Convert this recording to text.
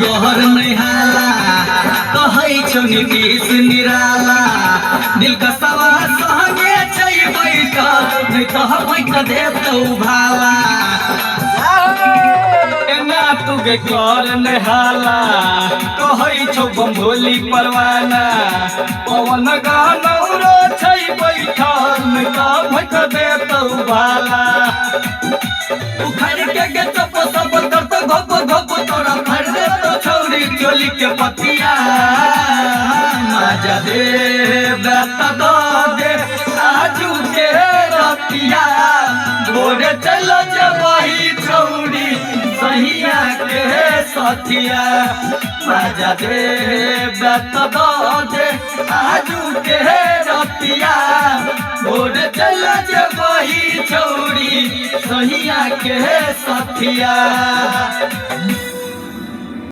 गहर निहाला कहै छौ नीतीश निराला दिल का सवा संगे छै बैठल नहीं तो बैठ देतौ भाला एना तुगे कर निहाला कहै छौ बम्भोली परवाना पवन गानौरो छै बैठल नहीं तो बैठ देतौ भाला उखड़ के चप सब करत घप घप तोरा फड़ दे तो छौरी चोली के पतिया मजा दे बेटा दो दे आजू के रतिया भोरे चलो जबही छौरी सहिया के सथिया मजा दे बेटा दो दे आजू के रतिया भोरे चलो जबही छौरी सहिया के सथिया।